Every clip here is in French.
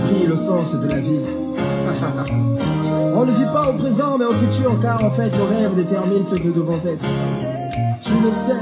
compris le sens de la vie. On ne vit pas au présent mais au futur, car en fait le rêve détermine ce que nous devons être. Je le sais.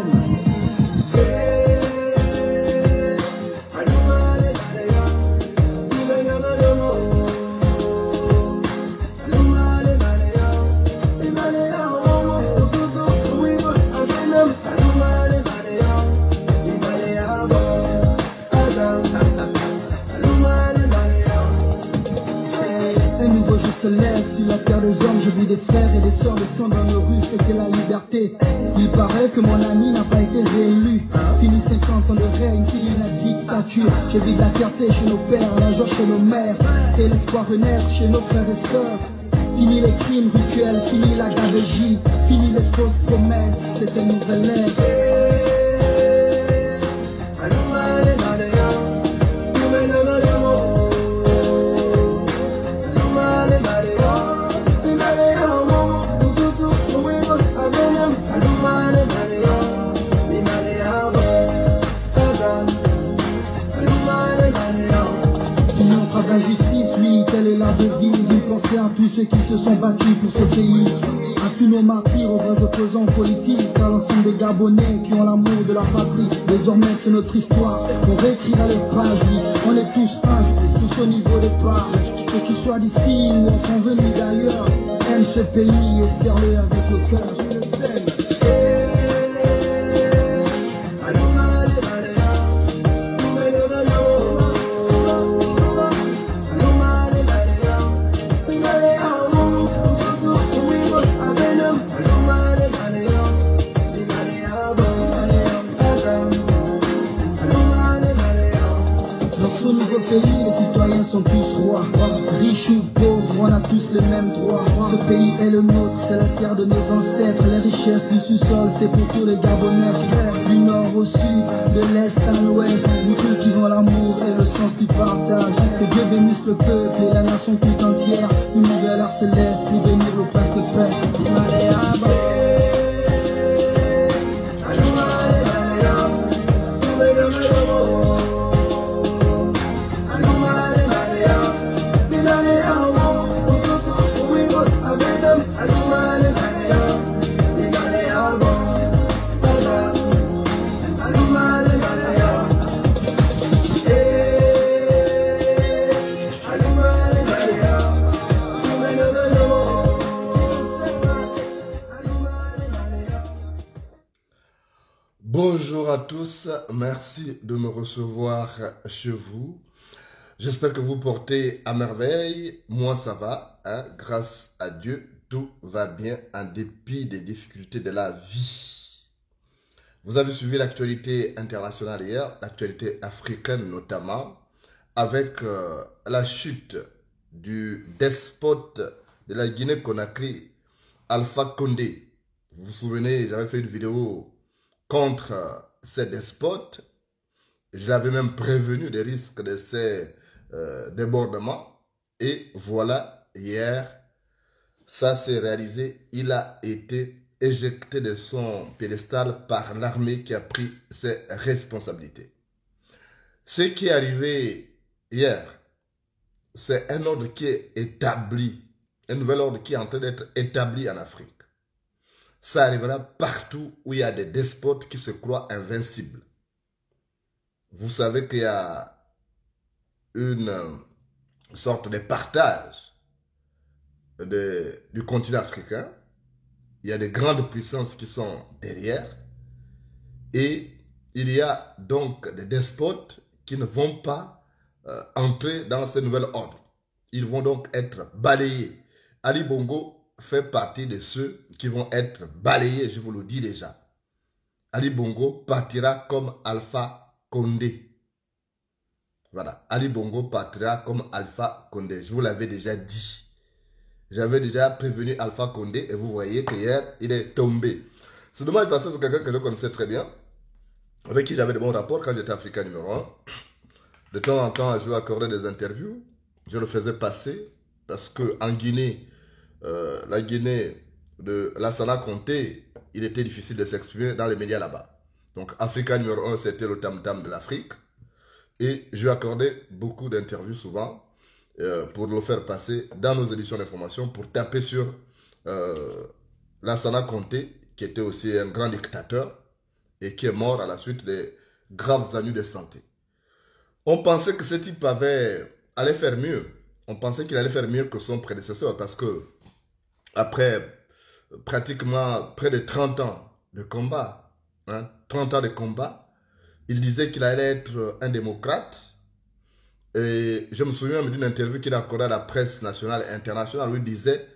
Se lève sur la terre des hommes, je vis des frères et des sœurs descendre dans nos rues, fêter la liberté. Il paraît que mon ami n'a pas été réélu. Fini 50 ans de règne, fini la dictature. Je vis de la fierté chez nos pères, la joie chez nos mères, et l'espoir renaître chez nos frères et sœurs. Fini les crimes rituels, fini la gabegie, fini les fausses promesses, c'est une nouvelle ère. La justice, oui, telle est la devise. Une pensée à tous ceux qui se sont battus pour ce pays, à tous nos martyrs, aux vrais opposants politiques, à l'ensemble des Gabonais qui ont l'amour de la patrie. Désormais c'est notre histoire, on réécrira les pages, oui. On est tous un, tous au niveau des parts. Que tu sois d'ici ou enfin venu d'ailleurs, aime ce pays et serre-le avec le cœur. Je le sais. Les citoyens sont tous rois, riches ou pauvres, on a tous les mêmes droits. Ce pays est le nôtre, c'est la terre de nos ancêtres. Les richesses du sous-sol, c'est pour tous les Gabonais. Du nord au sud, de l'est à l'ouest, nous cultivons l'amour et le sens du partage. Que Dieu bénisse le peuple et la nation tout entière. Une nouvelle ère se lève pour bénir le presque frère. Bonjour à tous, merci de me recevoir chez vous. J'espère que vous portez à merveille. Moi ça va, hein? Grâce à Dieu, tout va bien en dépit des difficultés de la vie. Vous avez suivi l'actualité internationale hier, l'actualité africaine notamment, avec la chute du despote de la Guinée-Conakry, Alpha Condé. Vous vous souvenez, j'avais fait une vidéo contre ces despotes. Je l'avais même prévenu des risques de ces débordements. Et voilà, hier, ça s'est réalisé. Il a été éjecté de son piédestal par l'armée qui a pris ses responsabilités. Ce qui est arrivé hier, c'est un ordre qui est établi, un nouvel ordre qui est en train d'être établi en Afrique. Ça arrivera partout où il y a des despotes qui se croient invincibles. Vous savez qu'il y a une sorte de partage du continent africain. Il y a des grandes puissances qui sont derrière. Et il y a donc des despotes qui ne vont pas entrer dans ce nouvel ordre. Ils vont donc être balayés. Ali Bongo fait partie de ceux qui vont être balayés, je vous le dis déjà. Ali Bongo partira comme Alpha Condé. Voilà, Ali Bongo partira comme Alpha Condé. Je vous l'avais déjà dit. J'avais déjà prévenu Alpha Condé et vous voyez qu'hier, il est tombé. C'est dommage parce que c'est quelqu'un que je connaissais très bien, avec qui j'avais de bons rapports quand j'étais Africain numéro 1. De temps en temps, je lui accordais des interviews. Je le faisais passer parce qu'en Guinée, la Guinée de Lassana Conté, il était difficile de s'exprimer dans les médias là-bas. Donc, Africa numéro 1, c'était le tam-tam de l'Afrique. Et je lui accordais beaucoup d'interviews souvent. pour le faire passer dans nos éditions d'information pour taper sur Lansana Conté, qui était aussi un grand dictateur et qui est mort à la suite des graves ennuis de santé. On pensait que ce type allait faire mieux. On pensait qu'il allait faire mieux que son prédécesseur parce que après pratiquement près de 30 ans de combat, 30 ans de combat, il disait qu'il allait être un démocrate. Et je me souviens d'une interview qu'il a accordée à la presse nationale et internationale où il disait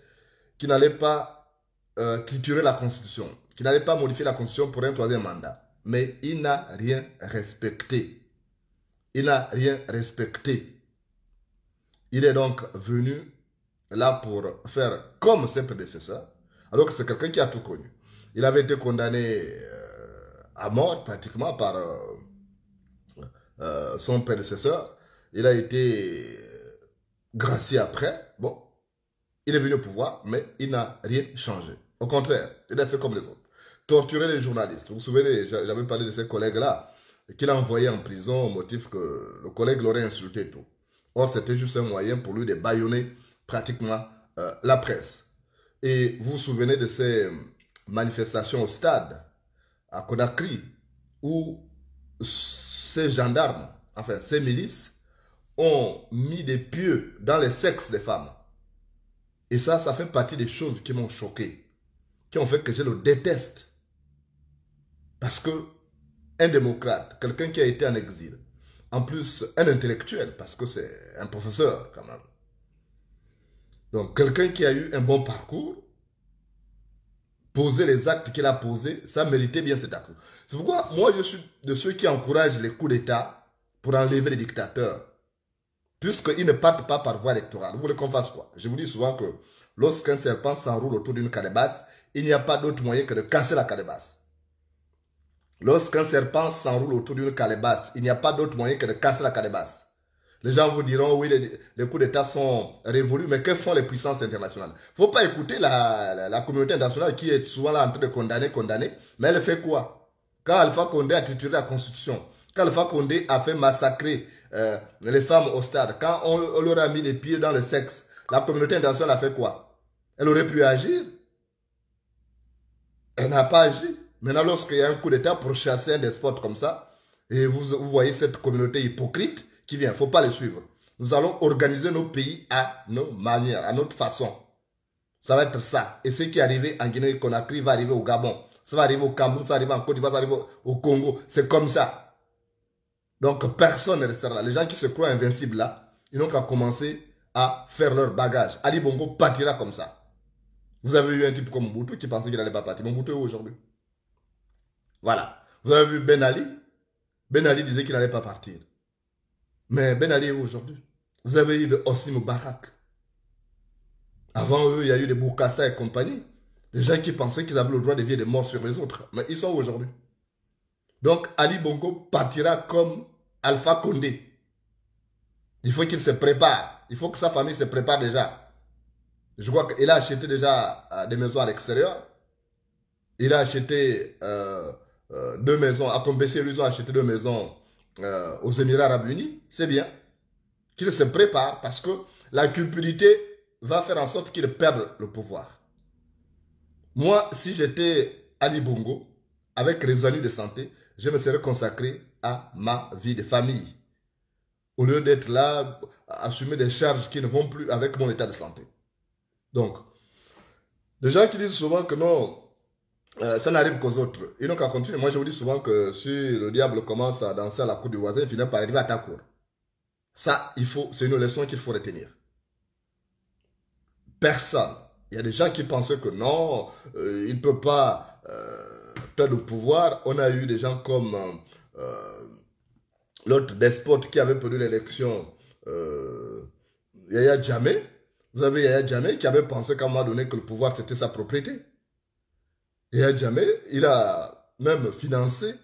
qu'il n'allait pas triturer la Constitution, qu'il n'allait pas modifier la Constitution pour un troisième mandat. Mais il n'a rien respecté. Il n'a rien respecté. Il est donc venu là pour faire comme ses prédécesseurs, alors que c'est quelqu'un qui a tout connu. Il avait été condamné à mort pratiquement par son prédécesseur. Il a été gracié après. Bon, il est venu au pouvoir, mais il n'a rien changé. Au contraire, il a fait comme les autres. Torturer les journalistes. Vous vous souvenez, j'avais parlé de ces collègues-là, qu'il a envoyé en prison au motif que le collègue l'aurait insulté et tout. Or, c'était juste un moyen pour lui de bâillonner pratiquement la presse. Et vous vous souvenez de ces manifestations au stade, à Conakry, où ces gendarmes, enfin ces milices, ont mis des pieux dans les sexes des femmes. Et ça fait partie des choses qui m'ont choqué, qui ont fait que je le déteste. Parce que un démocrate, quelqu'un qui a été en exil, en plus un intellectuel, parce que c'est un professeur quand même. Donc quelqu'un qui a eu un bon parcours, poser les actes qu'il a posés, ça méritait bien cet acte. C'est pourquoi moi je suis de ceux qui encouragent les coups d'État pour enlever les dictateurs. Puisqu'ils ne partent pas par voie électorale. Vous voulez qu'on fasse quoi? Je vous dis souvent que lorsqu'un serpent s'enroule autour d'une calebasse, il n'y a pas d'autre moyen que de casser la calebasse. Lorsqu'un serpent s'enroule autour d'une calebasse, il n'y a pas d'autre moyen que de casser la calebasse. Les gens vous diront, oui, les coups d'État sont révolus, mais que font les puissances internationales? Il ne faut pas écouter la communauté internationale qui est souvent là en train de condamner, mais elle fait quoi? Quand Alpha Condé a trituré la Constitution, quand Alpha Condé a fait massacrer les femmes au stade, quand on leur a mis les pieds dans le sexe, la communauté internationale a fait quoi? Elle aurait pu agir. Elle n'a pas agi. Maintenant, lorsqu'il y a un coup d'État pour chasser un despote comme ça, et vous voyez cette communauté hypocrite qui vient, il ne faut pas les suivre. Nous allons organiser nos pays à nos manières, à notre façon. Ça va être ça. Et ce qui est arrivé en Guinée-Conakry va arriver au Gabon. Ça va arriver au Cameroun, ça va arriver en Côte d'Ivoire, ça va arriver au Congo. C'est comme ça. Donc personne ne restera là. Les gens qui se croient invincibles là, ils n'ont qu'à commencer à faire leur bagage. Ali Bongo partira comme ça. Vous avez eu un type comme Mobutu qui pensait qu'il n'allait pas partir. Mobutu est où aujourd'hui? Voilà. Vous avez vu Ben Ali. Ben Ali disait qu'il n'allait pas partir. Mais Ben Ali est où aujourd'hui? Vous avez eu de Hosni Moubarak. Avant eux, il y a eu des Boukassa et compagnie. Des gens qui pensaient qu'ils avaient le droit de vivre des morts sur les autres. Mais ils sont où aujourd'hui? Donc Ali Bongo partira comme Alpha Condé. Il faut qu'il se prépare. Il faut que sa famille se prépare déjà. Je crois qu'il a acheté déjà des maisons à l'extérieur. Il a acheté 2 maisons. À Combessé, ils ont acheté 2 maisons aux Émirats Arabes Unis. C'est bien. Qu'il se prépare parce que la cupidité va faire en sorte qu'il perde le pouvoir. Moi, si j'étais Ali Bongo, avec les ennuis de santé, je me serais consacré à ma vie de famille. Au lieu d'être là, à assumer des charges qui ne vont plus avec mon état de santé. Donc, les gens qui disent souvent que non, ça n'arrive qu'aux autres. Ils n'ont qu'à continuer. Moi, je vous dis souvent que si le diable commence à danser à la cour du voisin, il finit par arriver à ta cour. Ça, c'est une leçon qu'il faut retenir. Personne. Il y a des gens qui pensaient que non, il ne peut pas perdre le pouvoir. On a eu des gens comme l'autre despote qui avait perdu l'élection, Yaya Jammeh. Vous avez Yaya Jammeh qui avait pensé qu'à un moment donné que le pouvoir c'était sa propriété. Yaya Jammeh, il a même financé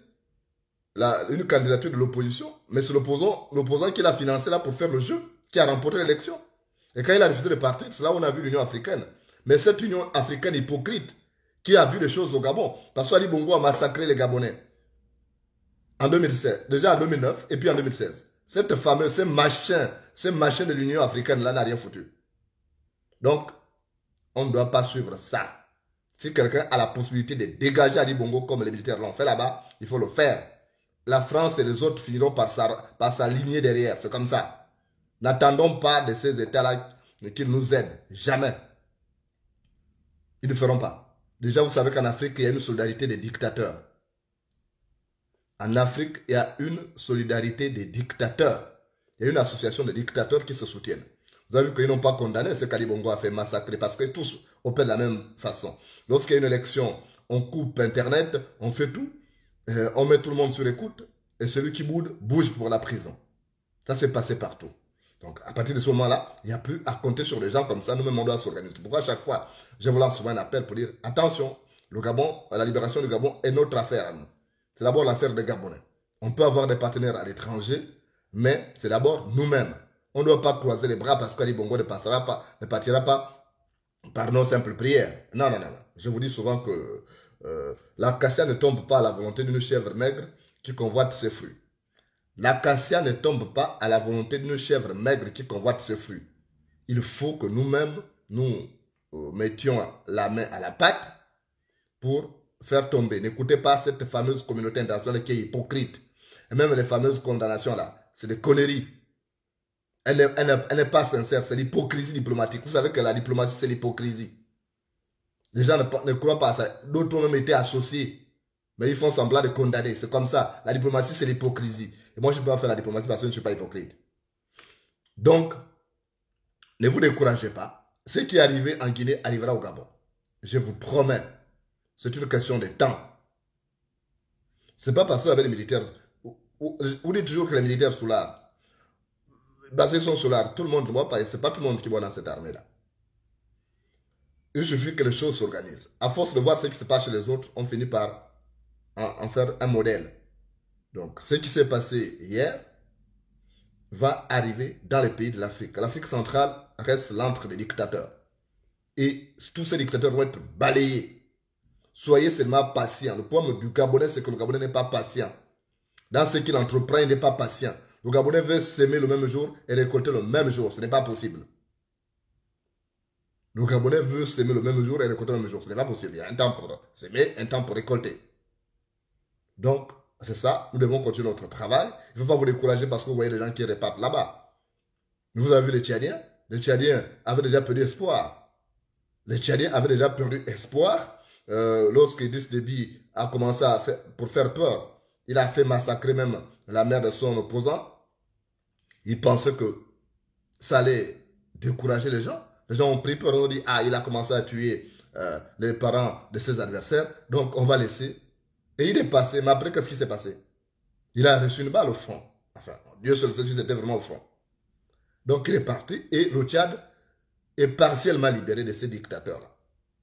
une candidature de l'opposition, mais c'est l'opposant qui l'a financé là pour faire le jeu, qui a remporté l'élection. Et quand il a refusé de partir, c'est là où on a vu l'Union africaine. Mais cette Union africaine hypocrite qui a vu les choses au Gabon, parce qu'Ali Bongo a massacré les Gabonais en 2016, déjà en 2009 et puis en 2016. Cette fameuse, ce machin de l'Union africaine là n'a rien foutu. Donc, on ne doit pas suivre ça. Si quelqu'un a la possibilité de dégager Ali Bongo comme les militaires l'ont fait là-bas, il faut le faire. La France et les autres finiront par s'aligner derrière. C'est comme ça. N'attendons pas de ces États-là qu'ils nous aident. Jamais. Ils ne feront pas. Déjà, vous savez qu'en Afrique, il y a une solidarité des dictateurs. En Afrique, il y a une solidarité des dictateurs. Il y a une association de dictateurs qui se soutiennent. Vous avez vu qu'ils n'ont pas condamné ce qu'Ali Bongo a fait massacrer parce que tous opèrent de la même façon. Lorsqu'il y a une élection, on coupe Internet, on fait tout, on met tout le monde sur écoute et celui qui boude, bouge pour la prison. Ça s'est passé partout. Donc, à partir de ce moment-là, il n'y a plus à compter sur les gens comme ça. Nous-mêmes, on doit s'organiser. Pourquoi à chaque fois, je vous lance souvent un appel pour dire attention, le Gabon, la libération du Gabon est notre affaire. C'est d'abord l'affaire des Gabonais. On peut avoir des partenaires à l'étranger, mais c'est d'abord nous-mêmes. On ne doit pas croiser les bras parce qu'Ali Bongo ne partira pas par nos simples prières. Non, non, non, non. Je vous dis souvent que l'acacia ne tombe pas à la volonté d'une chèvre maigre qui convoite ses fruits. L'acacia ne tombe pas à la volonté d'une chèvre maigre qui convoite ses fruits. Il faut que nous-mêmes, nous mettions la main à la pâte pour faire tomber. N'écoutez pas cette fameuse communauté internationale qui est hypocrite. Et même les fameuses condamnations là, c'est des conneries. Elle n'est pas sincère, c'est l'hypocrisie diplomatique. Vous savez que la diplomatie, c'est l'hypocrisie. Les gens ne croient pas à ça. D'autres ont même été associés. Mais ils font semblant de condamner. C'est comme ça. La diplomatie, c'est l'hypocrisie. Et moi, je peux pas faire la diplomatie parce que je ne suis pas hypocrite. Donc, ne vous découragez pas. Ce qui est arrivé en Guinée arrivera au Gabon. Je vous promets. C'est une question de temps. Ce n'est pas parce qu'avec les militaires... Vous dites toujours que les militaires sont là. Basés sont solaires. Tout le monde ne voit pas. Ce n'est pas tout le monde qui voit dans cette armée-là. Il suffit que les choses s'organisent. À force de voir ce qui se passe chez les autres, on finit par en faire un modèle. Donc, ce qui s'est passé hier va arriver dans les pays de l'Afrique. L'Afrique centrale reste l'antre des dictateurs. Et tous ces dictateurs vont être balayés. Soyez seulement patients. Le problème du Gabonais, c'est que le Gabonais n'est pas patient. Dans ce qu'il entreprend, il n'est pas patient. Le Gabonais veut s'aimer le même jour et récolter le même jour. Ce n'est pas possible. Le Gabonais veut s'aimer le même jour et récolter le même jour. Ce n'est pas possible. Il y a un temps pour s'aimer, un temps pour récolter. Donc, c'est ça. Nous devons continuer notre travail. Il ne faut pas vous décourager parce que vous voyez les gens qui repartent là-bas. Vous avez vu les Tchadiens. Les Tchadiens avaient déjà perdu espoir. Les Tchadiens avaient déjà perdu espoir. Lorsque Idriss Déby a commencé à faire, pour faire peur, il a fait massacrer même la mère de son opposant. Il pensait que ça allait décourager les gens. Les gens ont pris peur. On dit, ah, il a commencé à tuer les parents de ses adversaires. Donc, on va laisser. Et il est passé. Mais après, qu'est-ce qui s'est passé? Il a reçu une balle au front. Enfin, Dieu seul sait si c'était vraiment au front. Donc, il est parti. Et le Tchad est partiellement libéré de ces dictateurs-là.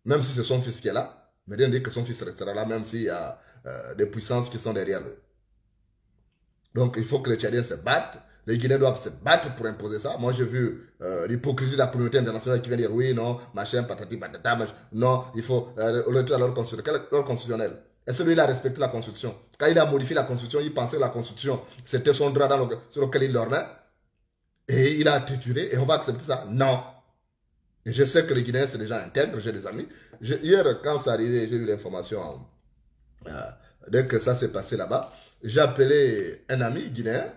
Même si c'est son fils qui est là. Mais rien ne dit que son fils restera là, même s'il y a des puissances qui sont derrière eux. Donc, il faut que les Tchadiens se battent. Les Guinéens doivent se battre pour imposer ça. Moi, j'ai vu l'hypocrisie de la communauté internationale qui vient dire oui, non, machin, patati, patata, machin. Non, il faut retourner à l'ordre constitutionnel. L'ordre constitutionnel. Et celui-là a respecté la Constitution. Quand il a modifié la Constitution, il pensait que la Constitution, c'était son droit sur lequel il dormait. Et il a trituré. Et on va accepter ça? Non. Et je sais que les Guinéens, c'est des gens intègres. J'ai des amis. Hier, quand ça arrivait, j'ai eu l'information. Dès que ça s'est passé là-bas, j'ai appelé un ami guinéen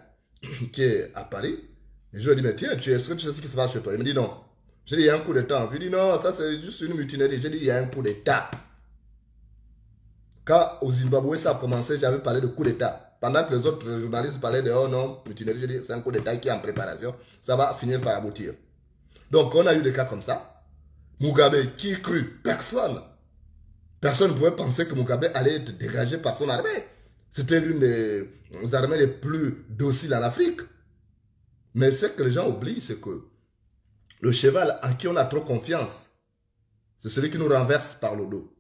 qui est à Paris. Et je lui ai dit, mais tiens, est-ce que tu sais ce qui se passe chez toi? Il me dit non. J'ai dit, il y a un coup d'État. Il me dit non, ça c'est juste une mutinerie. J'ai dit, il y a un coup d'État. Quand au Zimbabwe ça a commencé, j'avais parlé de coup d'État. Pendant que les autres journalistes parlaient de oh non, mutinerie, j'ai dit, c'est un coup d'État qui est en préparation. Ça va finir par aboutir. Donc on a eu des cas comme ça. Mugabe, qui crut? Personne. Personne ne pouvait penser que Mugabe allait être dégagé par son armée. C'était l'une des armées les plus dociles en Afrique. Mais ce que les gens oublient, c'est que le cheval en qui on a trop confiance, c'est celui qui nous renverse par le dos.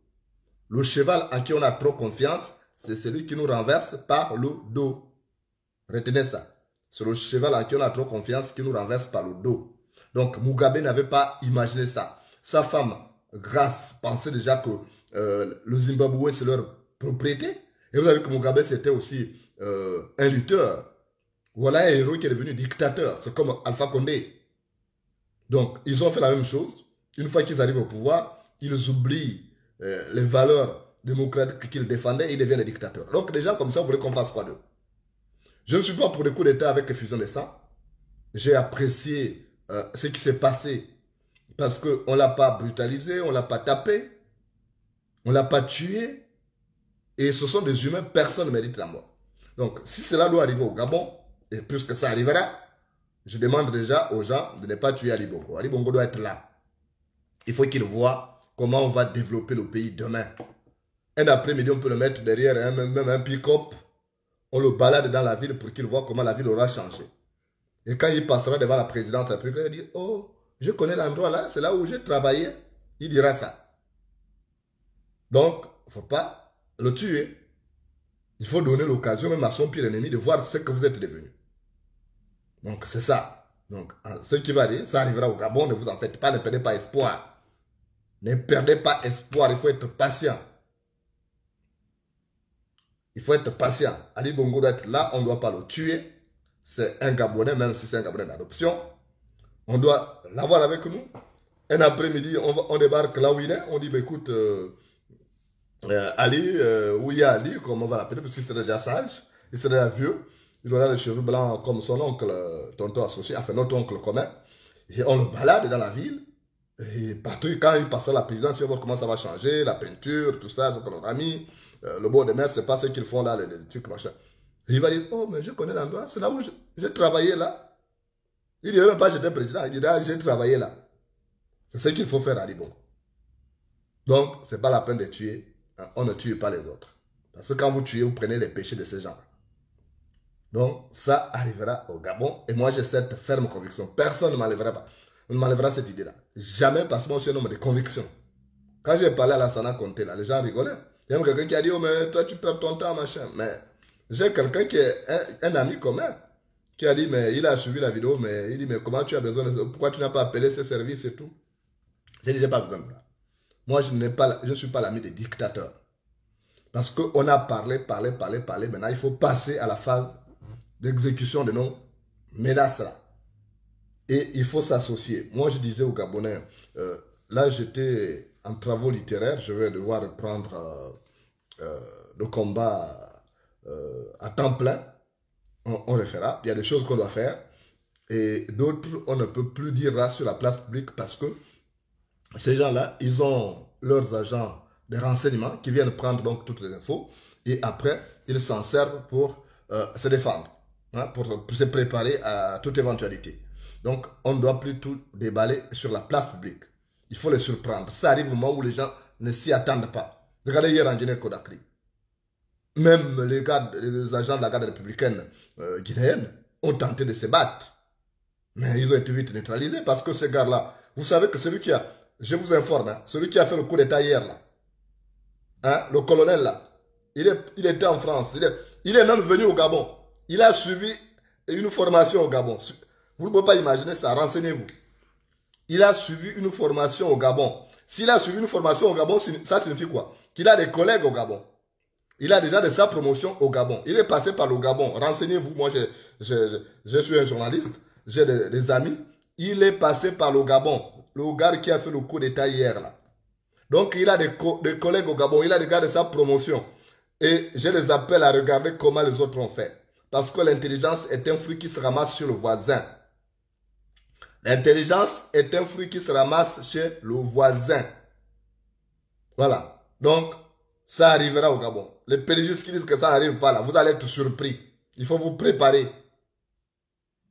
Le cheval en qui on a trop confiance, c'est celui qui nous renverse par le dos. Retenez ça. C'est le cheval en qui on a trop confiance qui nous renverse par le dos. Donc Mugabe n'avait pas imaginé ça. Sa femme, Grace, pensait déjà que le Zimbabwe, c'est leur propriété. Et vous avez vu que Mugabe, c'était aussi un lutteur. Voilà un héros qui est devenu dictateur. C'est comme Alpha Condé. Donc, ils ont fait la même chose. Une fois qu'ils arrivent au pouvoir, ils oublient les valeurs démocratiques qu'ils défendaient et ils deviennent des dictateurs. Donc, des gens comme ça, vous voulez qu'on fasse quoi d'eux? Je ne suis pas pour les coups d'État avec effusion de sang. J'ai apprécié ce qui s'est passé parce qu'on ne l'a pas brutalisé, on ne l'a pas tapé, on ne l'a pas tué. Et ce sont des humains, personne ne mérite la mort. Donc, si cela doit arriver au Gabon, et puisque ça arrivera, je demande déjà aux gens de ne pas tuer Ali Bongo. Ali Bongo doit être là. Il faut qu'il voit comment on va développer le pays demain. Un après-midi, on peut le mettre derrière même un pick-up. On le balade dans la ville pour qu'il voit comment la ville aura changé. Et quand il passera devant la présidente de la République, il dit, oh, je connais l'endroit là, c'est là où j'ai travaillé. Il dira ça. Donc, il ne faut pas le tuer. Il faut donner l'occasion même à son pire ennemi de voir ce que vous êtes devenu. Donc, c'est ça. Donc, ce qui va dire, ça arrivera au Gabon, ne vous en faites pas, ne perdez pas espoir. Ne perdez pas espoir, il faut être patient. Il faut être patient. Ali Bongo doit être là, on ne doit pas le tuer. C'est un Gabonais, même si c'est un Gabonais d'adoption. On doit l'avoir avec nous. Un après-midi, on débarque là où il est. On dit, bah, écoute, Ali, où il y a Ali, comme on va l'appeler, parce qu'il serait déjà sage, il serait déjà vieux. Il aura les cheveux blancs comme son oncle, tonton associé, enfin notre oncle commun. Et on le balade dans la ville. Et partout, quand il passe à la présidence, on voit comment ça va changer, la peinture, tout ça, ce qu'on aura mis. Le bord de mer, c'est pas ce qu'ils font là, les trucs machin. Et il va dire, oh, mais je connais l'endroit, c'est là où j'ai travaillé là. Il ne dirait même pas j'étais président, il dirait j'ai travaillé là. C'est ce qu'il faut faire à Libon. Donc, ce n'est pas la peine de tuer. On ne tue pas les autres. Parce que quand vous tuez, vous prenez les péchés de ces gens-là. Donc, ça arrivera au Gabon. Et moi, j'ai cette ferme conviction. Personne ne m'enlèvera pas. Ne m'enlèvera cette idée-là. Jamais, parce que moi, je suis un homme de conviction. Quand j'ai parlé à la Sana Conté, là, les gens rigolaient. Il y a quelqu'un qui a dit, oh, mais toi, tu perds ton temps, machin. Mais j'ai quelqu'un qui est un ami commun, qui a dit, mais il a suivi la vidéo, mais il dit, mais comment tu as besoin de ça? Pourquoi tu n'as pas appelé ces services et tout? J'ai dit, j'ai pas besoin de ça. Moi, je ne suis pas l'ami des dictateurs. Parce qu'on a parlé. Maintenant, il faut passer à la phase d'exécution de nos menaces là. Et il faut s'associer. Moi, je disais aux Gabonais, là, j'étais en travaux littéraires, je vais devoir reprendre le combat à temps plein. On le fera. Il y a des choses qu'on doit faire. Et d'autres, on ne peut plus dire là sur la place publique parce que ces gens-là, ils ont leurs agents de renseignement qui viennent prendre donc toutes les infos. Et après, ils s'en servent pour se défendre, hein, pour se préparer à toute éventualité. Donc, on ne doit plus tout déballer sur la place publique. Il faut les surprendre. Ça arrive au moment où les gens ne s'y attendent pas. Regardez hier en Guinée-Conakry. Même les agents de la garde républicaine guinéenne ont tenté de se battre. Mais ils ont été vite neutralisés parce que ces gars-là, vous savez que celui qui a, je vous informe, hein, celui qui a fait le coup d'état hier, là, hein, le colonel là, il était en France, il est même venu au Gabon. Il a suivi une formation au Gabon. Vous ne pouvez pas imaginer ça, renseignez-vous. Il a suivi une formation au Gabon. S'il a suivi une formation au Gabon, ça signifie quoi? Qu'il a des collègues au Gabon. Il a déjà de sa promotion au Gabon. Il est passé par le Gabon. Renseignez-vous, moi je suis un journaliste, j'ai des amis. Il est passé par le Gabon. Le gars qui a fait le coup d'état hier là. Donc il a des collègues au Gabon, il a des gars de sa promotion. Et je les appelle à regarder comment les autres ont fait. Parce que l'intelligence est un fruit qui se ramasse chez le voisin. L'intelligence est un fruit qui se ramasse chez le voisin. Voilà. Donc, ça arrivera au Gabon. Les pédigistes qui disent que ça n'arrive pas là, vous allez être surpris. Il faut vous préparer.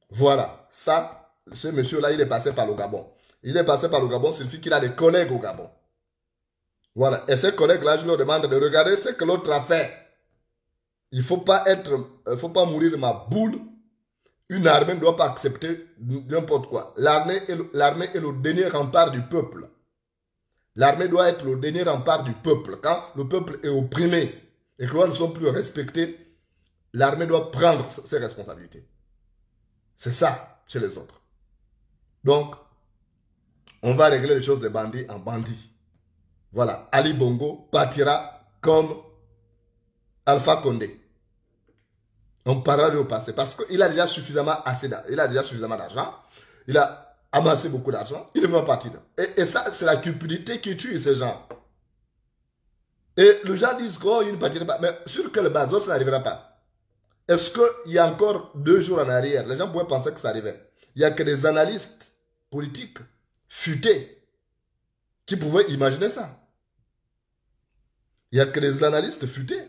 Voilà. Ça, ce monsieur-là, il est passé par le Gabon. Il est passé par le Gabon, signifie qu'il a des collègues au Gabon. Voilà. Et ces collègues-là, je leur demande de regarder ce que l'autre a fait. Il ne faut pas mourir de ma boule. Une armée ne doit pas accepter n'importe quoi. L'armée est le dernier rempart du peuple. L'armée doit être le dernier rempart du peuple. Quand le peuple est opprimé et que les lois ne sont plus respectées, l'armée doit prendre ses responsabilités. C'est ça chez les autres. Donc, on va régler les choses des bandits en bandits. Voilà. Ali Bongo partira comme Alpha Condé. On parlera au passé. Parce qu'il a déjà suffisamment d'argent. Il a amassé beaucoup d'argent. Il va partir. Et ça, c'est la cupidité qui tue ces gens. Et les gens disent qu'il ne partira pas. Mais sur quelle base, ça n'arrivera pas. Est-ce qu'il y a encore 2 jours en arrière, les gens pouvaient penser que ça arrivait. Il n'y a que des analystes politiques futés qui pouvaient imaginer ça. Il n'y a que des analystes futés,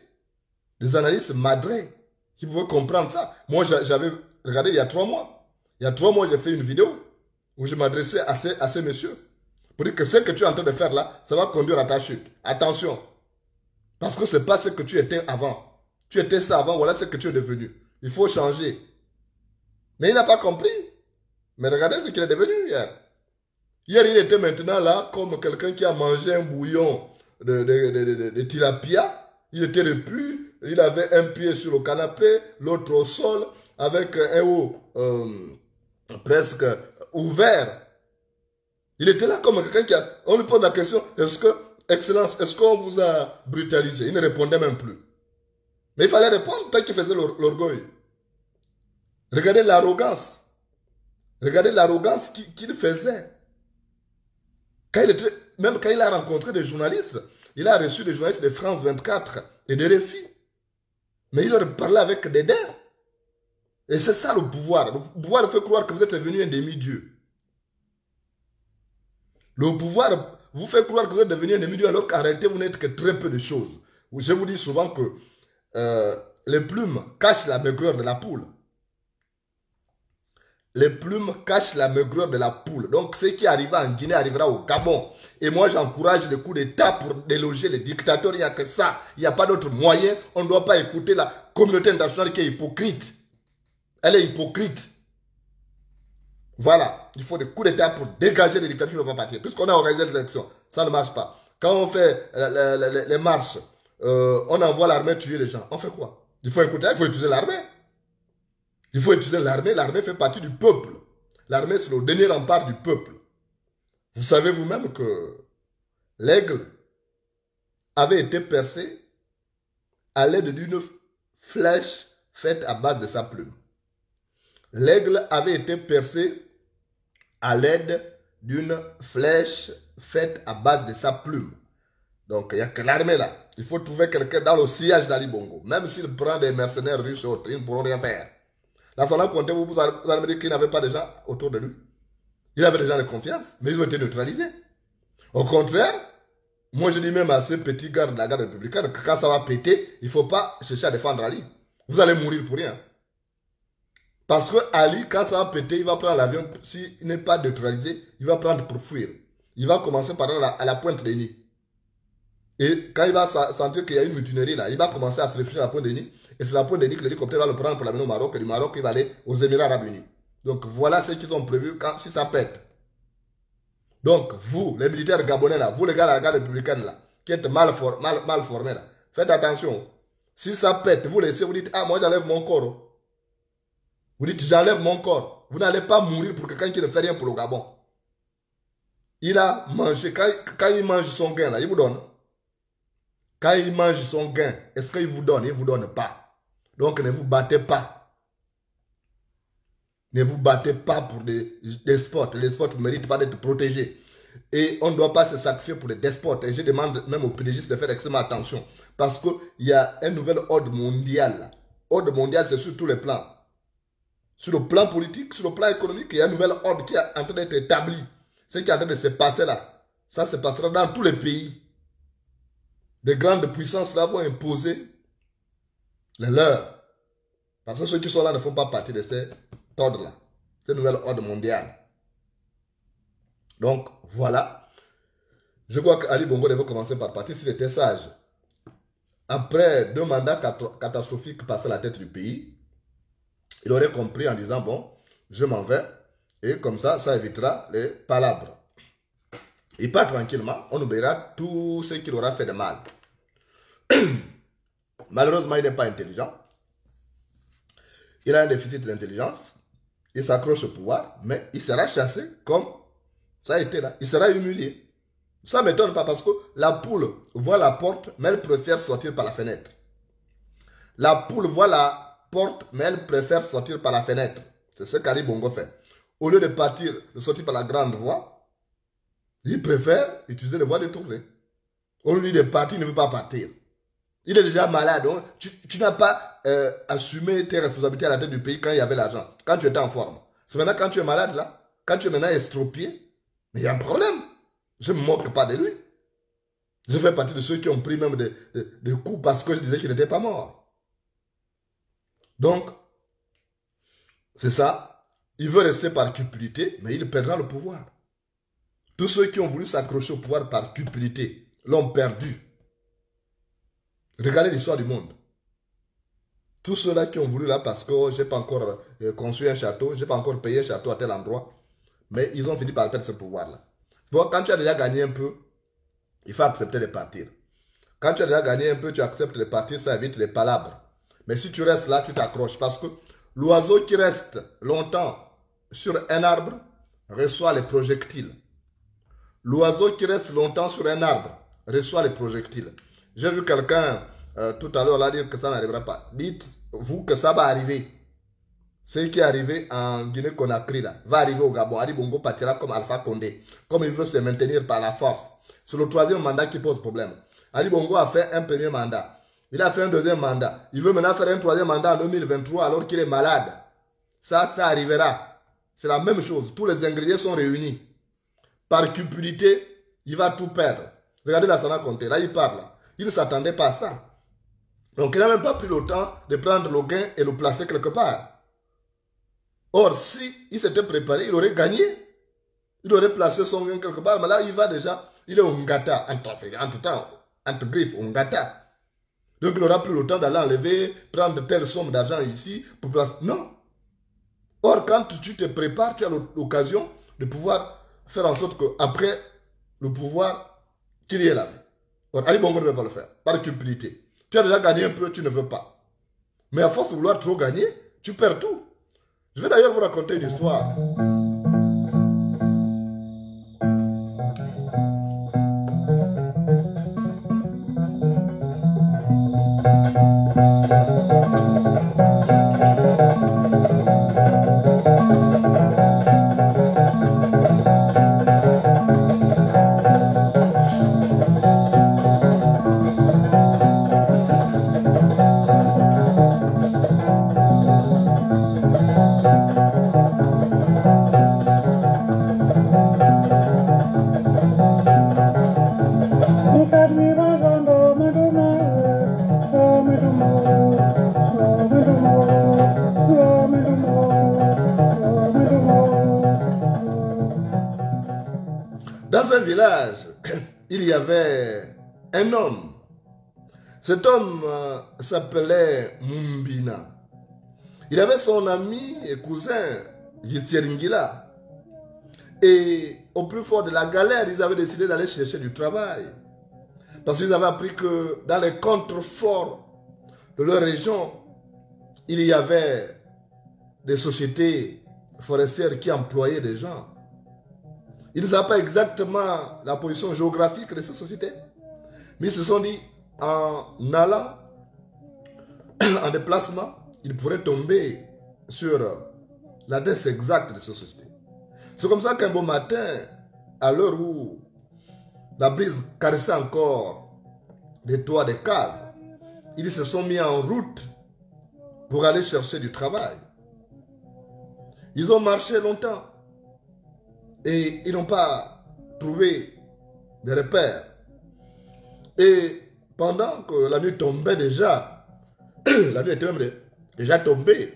des analystes madrés qui pouvaient comprendre ça. Moi, j'avais regardé il y a 3 mois. Il y a 3 mois, j'ai fait une vidéo où je m'adressais à ces messieurs pour dire que ce que tu es en train de faire là, ça va conduire à ta chute. Attention. Parce que ce n'est pas ce que tu étais avant. Tu étais ça avant, voilà ce que tu es devenu. Il faut changer. Mais il n'a pas compris. Mais regardez ce qu'il est devenu hier. Hier, il était maintenant là comme quelqu'un qui a mangé un bouillon de tilapia. Il était repu. Il avait un pied sur le canapé, l'autre au sol, avec un haut presque ouvert. Il était là comme quelqu'un qui a... On lui pose la question, est-ce que, Excellence, est-ce qu'on vous a brutalisé? Il ne répondait même plus. Mais il fallait répondre tant qu'il faisait l'orgueil. Regardez l'arrogance. Regardez l'arrogance qu'il faisait. Même quand il a rencontré des journalistes, il a reçu des journalistes de France 24 et de RFI. Mais il leur parlait avec dédain. Et c'est ça le pouvoir. Le pouvoir fait croire que vous êtes devenu un demi-dieu. Le pouvoir vous fait croire que vous êtes devenu un demi-dieu alors qu'en réalité vous n'êtes que très peu de choses. Je vous dis souvent que les plumes cachent la maigreur de la poule. Les plumes cachent la maigreur de la poule. Donc, ce qui arriva en Guinée arrivera au Gabon. Et moi, j'encourage les coups d'État pour déloger les dictateurs. Il n'y a que ça. Il n'y a pas d'autre moyen. On ne doit pas écouter la communauté internationale qui est hypocrite. Elle est hypocrite. Voilà. Il faut des coups d'État pour dégager les dictateurs qui ne vont pas partir. Puisqu'on a organisé les élections, ça ne marche pas. Quand on fait les marches, on envoie l'armée tuer les gens. On fait quoi? Il faut écouter, il faut utiliser l'armée. Il faut utiliser l'armée. L'armée fait partie du peuple. L'armée, c'est le dernier rempart du peuple. Vous savez vous-même que l'aigle avait été percé à l'aide d'une flèche faite à base de sa plume. L'aigle avait été percé à l'aide d'une flèche faite à base de sa plume. Donc, il n'y a que l'armée là. Il faut trouver quelqu'un dans le sillage d'Ali Bongo. Même s'il prend des mercenaires russes et autres, ils ne pourront rien faire. Là, Lassana Conté, vous allez me dire qu'il n'avait pas de gens autour de lui. Il avait des gens de confiance, mais ils ont été neutralisés. Au contraire, moi je dis même à ces petits gars de la garde républicaine que quand ça va péter, il ne faut pas chercher à défendre Ali. Vous allez mourir pour rien. Parce que Ali, quand ça va péter, il va prendre l'avion. S'il n'est pas neutralisé, il va prendre pour fuir. Il va commencer par à la pointe des nids. Et quand il va sentir qu'il y a une mutinerie là, il va commencer à se réfugier à la pointe des nids. Et c'est la pointe des nids que l'hélicoptère va le prendre pour l'amener au Maroc. Et du Maroc, il va aller aux Émirats Arabes Unis. Donc voilà ce qu'ils ont prévu si ça pète. Donc vous, les militaires gabonais là, vous les gars de la garde républicaine là, qui êtes mal formés là, faites attention. Si ça pète, vous laissez, vous dites, ah moi j'enlève mon corps. Vous dites, j'enlève mon corps. Vous n'allez pas mourir pour quelqu'un qui ne fait rien pour le Gabon. Il a mangé, quand il mange son gain là, il vous donne. Quand il mange son gain, est-ce qu'il vous donne? Il ne vous donne pas. Donc ne vous battez pas. Ne vous battez pas pour des despotes. Les despotes ne méritent pas d'être protégés. Et on ne doit pas se sacrifier pour les despotes. Et je demande même aux PDG de faire extrêmement attention. Parce qu'il y a un nouvel ordre mondial. Ordre mondial, c'est sur tous les plans. Sur le plan politique, sur le plan économique, il y a un nouvel ordre qui est en train d'être établi. Ce qui est en train de se passer là, ça se passera dans tous les pays. Les grandes puissances là vont imposer les leurs. Parce que ceux qui sont là ne font pas partie de cet ordre-là. Ce nouvel ordre mondial. Donc, voilà. Je crois qu'Ali Bongo devait commencer par partir s'il était sage. Après 2 mandats catastrophiques passés à la tête du pays, il aurait compris en disant, bon, je m'en vais. Et comme ça, ça évitera les palabres. Il part tranquillement, on oubliera tout ce qu'il aura fait de mal. Malheureusement, il n'est pas intelligent. Il a un déficit d'intelligence. Il s'accroche au pouvoir, mais il sera chassé comme ça a été là. Il sera humilié. Ça ne m'étonne pas parce que la poule voit la porte, mais elle préfère sortir par la fenêtre. La poule voit la porte, mais elle préfère sortir par la fenêtre. C'est ce qu'Ali Bongo fait. Au lieu de sortir par la grande voie, il préfère utiliser les voies détournées. On lui dit de partir, il ne veut pas partir. Il est déjà malade. Donc tu n'as pas assumé tes responsabilités à la tête du pays quand il y avait l'argent, quand tu étais en forme. C'est maintenant quand tu es malade là, quand tu es maintenant estropié, mais il y a un problème. Je ne me moque pas de lui. Je fais partie de ceux qui ont pris même des coups parce que je disais qu'il n'était pas mort. Donc, c'est ça. Il veut rester par cupidité, mais il perdra le pouvoir. Tous ceux qui ont voulu s'accrocher au pouvoir par cupidité l'ont perdu. Regardez l'histoire du monde. Tous ceux-là qui ont voulu là parce que oh, je n'ai pas encore construit un château, je n'ai pas encore payé un château à tel endroit, mais ils ont fini par perdre ce pouvoir-là. Bon, quand tu as déjà gagné un peu, il faut accepter de partir. Quand tu as déjà gagné un peu, tu acceptes de partir, ça évite les palabres. Mais si tu restes là, tu t'accroches. Parce que l'oiseau qui reste longtemps sur un arbre reçoit les projectiles. L'oiseau qui reste longtemps sur un arbre reçoit les projectiles. J'ai vu quelqu'un tout à l'heure là dire que ça n'arrivera pas. Dites-vous que ça va arriver. Ce qui est arrivé en Guinée-Conakry là, va arriver au Gabon. Ali Bongo partira comme Alpha Condé. Comme il veut se maintenir par la force. C'est le troisième mandat qui pose problème. Ali Bongo a fait un premier mandat. Il a fait un deuxième mandat. Il veut maintenant faire un troisième mandat en 2023 alors qu'il est malade. Ça arrivera. C'est la même chose. Tous les ingrédients sont réunis. Par cupidité, il va tout perdre. Regardez Lassana Conté. Là, il parle. Il ne s'attendait pas à ça. Donc, il n'a même pas pris le temps de prendre le gain et le placer quelque part. Or, si il s'était préparé, il aurait gagné. Il aurait placé son gain quelque part. Mais là, il va déjà... Il est au Ngata, entre griffes, au Ngata. Donc il n'aura plus le temps d'aller enlever, prendre telle somme d'argent ici. Pour placer. Non. Or, quand tu te prépares, tu as l'occasion de pouvoir faire en sorte qu'après le pouvoir, qu'il y ait la vie. Or, Ali Bongo ne veut pas le faire, par cupidité. Tu as déjà gagné un peu, tu ne veux pas. Mais à force de vouloir trop gagner, tu perds tout. Je vais d'ailleurs vous raconter une histoire. Dans un village, il y avait un homme. Cet homme s'appelait Mumbina. Il avait son ami et cousin Yitieringila. Et au plus fort de la galère, ils avaient décidé d'aller chercher du travail. Parce qu'ils avaient appris que dans les contreforts de leur région, il y avait des sociétés forestières qui employaient des gens. Ils ne savaient pas exactement la position géographique de ces sociétés. Mais ils se sont dit, en allant en déplacement, ils pourraient tomber sur l'adresse exacte de ces sociétés. C'est comme ça qu'un beau matin, à l'heure où la brise caressait encore les toits des cases, ils se sont mis en route pour aller chercher du travail. Ils ont marché longtemps et ils n'ont pas trouvé de repères. Et pendant que la nuit tombait déjà, la nuit était même déjà tombée,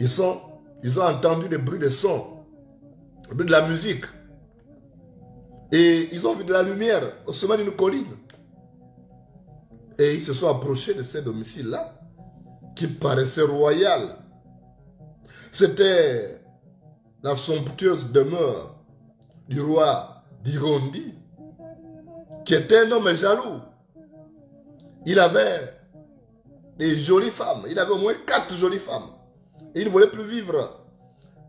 ils ont entendu des bruits de son, le bruit de la musique. Et ils ont vu de la lumière au sommet d'une colline. Et ils se sont approchés de ces domiciles-là, qui paraissaient royales. C'était la somptueuse demeure du roi d'Irondi, qui était un homme jaloux. Il avait des jolies femmes. Il avait au moins 4 jolies femmes. Et il ne voulait plus vivre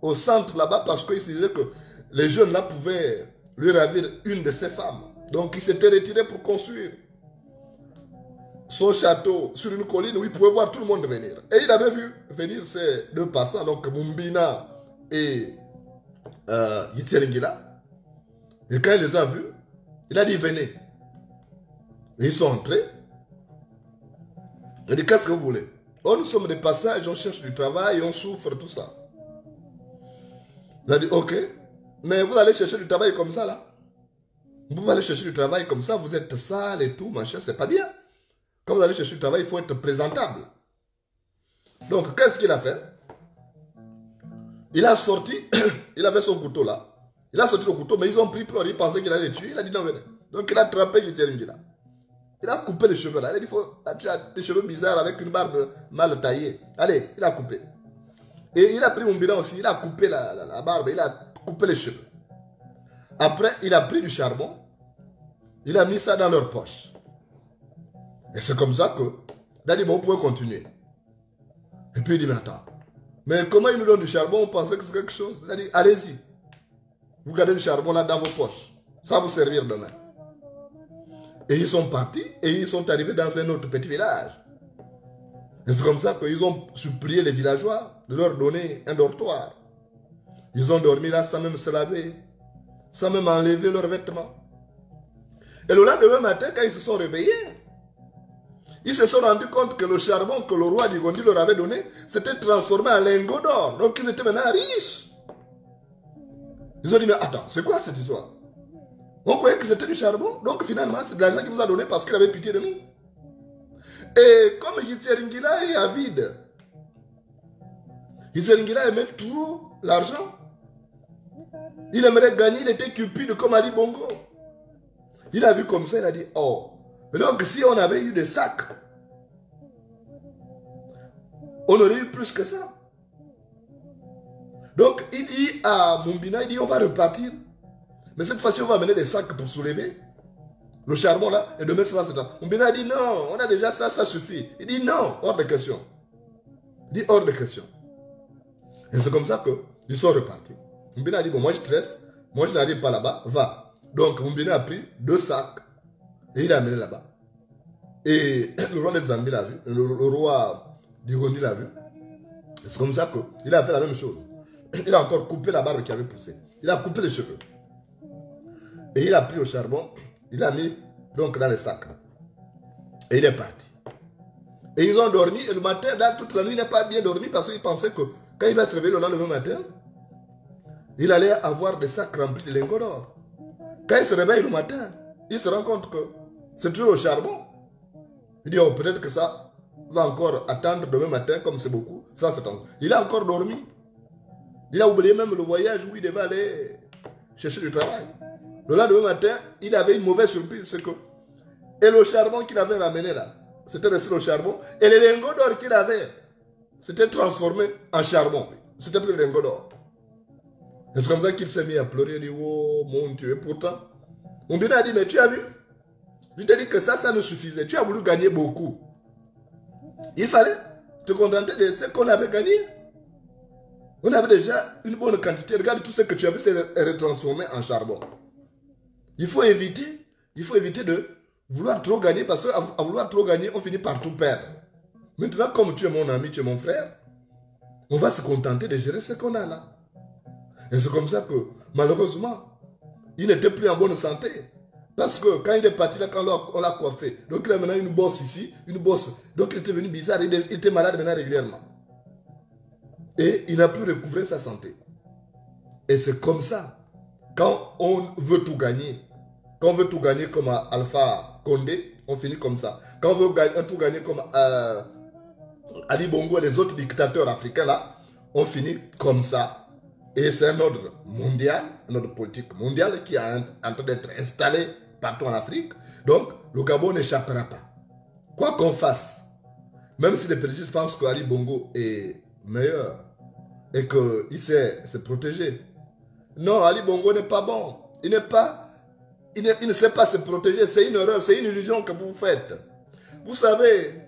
au centre là-bas parce qu'il se disait que les jeunes là pouvaient lui ravir une de ses femmes. Donc il s'était retiré pour construire son château sur une colline où il pouvait voir tout le monde venir. Et il avait vu venir ces deux passants, donc Mumbina et Yitseringila. Et quand il les a vus, il a dit venez. Et ils sont entrés. Il a dit qu'est-ce que vous voulez? Oh, nous sommes des passages, on cherche du travail, on souffre, tout ça. Il a dit ok, mais vous allez chercher du travail comme ça là? Vous pouvez aller chercher du travail comme ça, vous êtes sale et tout, machin, c'est pas bien. Quand vous allez chercher du travail, il faut être présentable. Donc, qu'est-ce qu'il a fait? Il a sorti, il avait son couteau là. Il a sorti le couteau, mais ils ont pris peur, ils pensaient qu'il allait les tuer. Il a dit non, venez. Donc, il a attrapé Yitseringila. Il a coupé les cheveux là. Il a dit, tu as des cheveux bizarres avec une barbe mal taillée. Allez, il a coupé. Et il a pris Mumbina aussi, il a coupé la barbe, il a coupé les cheveux. Après, il a pris du charbon, il a mis ça dans leur poche. Et c'est comme ça que, il a dit, bon, vous pouvez continuer. Et puis il dit, mais attends, mais comment il nous donne du charbon? On pensait que c'est quelque chose. Il a dit, allez-y, vous gardez du charbon là dans vos poches, ça va vous servir demain. Et ils sont partis, et ils sont arrivés dans un autre petit village. Et c'est comme ça qu'ils ont supplié les villageois de leur donner un dortoir. Ils ont dormi là sans même se laver, sans même enlever leurs vêtements. Et le lendemain matin, quand ils se sont réveillés, ils se sont rendus compte que le charbon que le roi d'Igondi leur avait donné s'était transformé en lingots d'or. Donc ils étaient maintenant riches. Ils ont dit, mais attends, c'est quoi cette histoire? On croyait que c'était du charbon. Donc finalement, c'est de l'argent qu'il nous a donné parce qu'il avait pitié de nous. Et comme Yitseringila est avide, Yitseringila aimait trop l'argent. Il aimerait gagner, il était cupide comme Ali Bongo. Il a vu comme ça, il a dit, oh, mais donc si on avait eu des sacs, on aurait eu plus que ça. Donc il dit à Mumbina, il dit, on va repartir. Mais cette fois-ci, on va amener des sacs pour soulever le charbon là, et demain ça va se faire. Mumbina a dit, non, on a déjà ça, ça suffit. Il dit, non, hors de question. Il dit, hors de question. Et c'est comme ça qu'ils sont repartis. Mumbina a dit, bon, moi je te laisse, moi je n'arrive pas là-bas, va. Donc Mumbina a pris 2 sacs et il a amené là-bas. Et le roi de Zambie l'a vu, le roi d'Igondi l'a vu. C'est comme ça qu'il a fait la même chose. Il a encore coupé la barbe qui avait poussé. Il a coupé les cheveux. Et il a pris le charbon, il a mis donc dans les sacs. Et il est parti. Et ils ont dormi, et le matin, là, toute la nuit, il n'a pas bien dormi parce qu'il pensait que quand il va se réveiller le lendemain matin, il allait avoir des sacs remplis de lingots d'or. Quand il se réveille le matin, il se rend compte que c'est toujours le charbon. Il dit, oh, peut-être que ça va encore attendre demain matin, comme c'est beaucoup. Ça, c'est temps. Il a encore dormi. Il a oublié même le voyage où il devait aller chercher du travail. Le lendemain matin, il avait une mauvaise surprise, c'est que... Et le charbon qu'il avait ramené là, c'était resté le charbon. Et les lingots d'or qu'il avait, c'était transformé en charbon. C'était plus le lingot d'or. Et c'est comme ça qu'il s'est mis à pleurer. Il dit, oh mon Dieu, et pourtant, Mumbina a dit, mais tu as vu? Je t'ai dit que ça ne suffisait. Tu as voulu gagner beaucoup. Il fallait te contenter de ce qu'on avait gagné. On avait déjà une bonne quantité. Regarde tout ce que tu as vu, c'est retransformé en charbon. Il faut éviter de vouloir trop gagner parce qu'à vouloir trop gagner, on finit par tout perdre. Maintenant, comme tu es mon ami, tu es mon frère, on va se contenter de gérer ce qu'on a là. Et c'est comme ça que, malheureusement, il n'était plus en bonne santé. Parce que quand il est parti là, quand on l'a coiffé, donc il a maintenant une bosse ici, une bosse. Donc il était devenu bizarre, il était malade maintenant régulièrement. Et il n'a plus recouvrer sa santé. Et c'est comme ça. Quand on veut tout gagner, quand on veut tout gagner comme Alpha Condé, on finit comme ça. Quand on veut tout gagner comme Ali Bongo et les autres dictateurs africains là, on finit comme ça. Et c'est un ordre mondial, un ordre politique mondial qui est en train d'être installé partout en Afrique. Donc, le Gabon n'échappera pas. Quoi qu'on fasse, même si les préjudices pensent qu'Ali Bongo est meilleur et qu'il sait se protéger. Non, Ali Bongo n'est pas bon. Il ne sait pas se protéger. C'est une erreur, c'est une illusion que vous faites. Vous savez,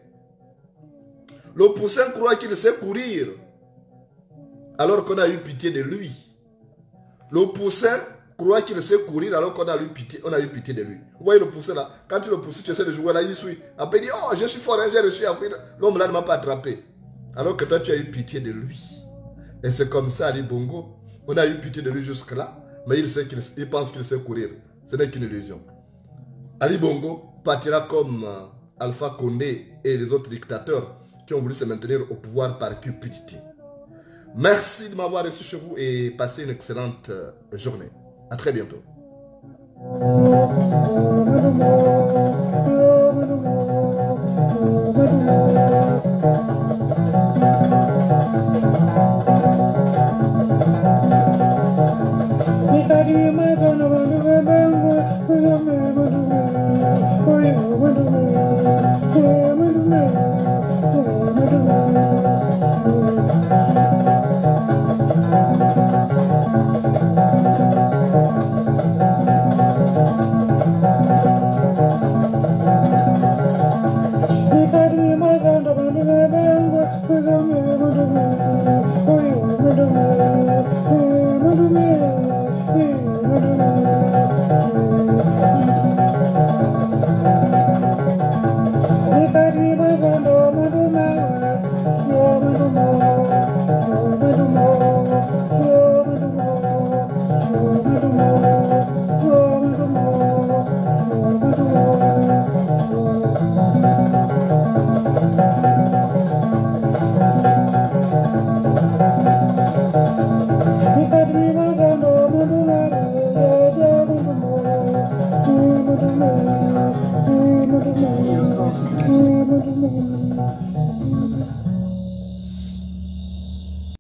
le poussin croit qu'il sait courir alors qu'on a eu pitié de lui. Le poussin croit qu'il sait courir alors qu'on a eu pitié, on a eu pitié de lui. Vous voyez le pousser là, quand tu le pousses, tu essaies de jouer là, il suit. Après il dit, oh je suis fort, j'ai réussi à fuir. L'homme là ne m'a pas attrapé. Alors que toi tu as eu pitié de lui. Et c'est comme ça Ali Bongo. On a eu pitié de lui jusque là, mais il pense qu'il sait courir. Ce n'est qu'une illusion. Ali Bongo partira comme Alpha Condé et les autres dictateurs qui ont voulu se maintenir au pouvoir par cupidité. Merci de m'avoir reçu chez vous et passez une excellente journée. À très bientôt. Innocence.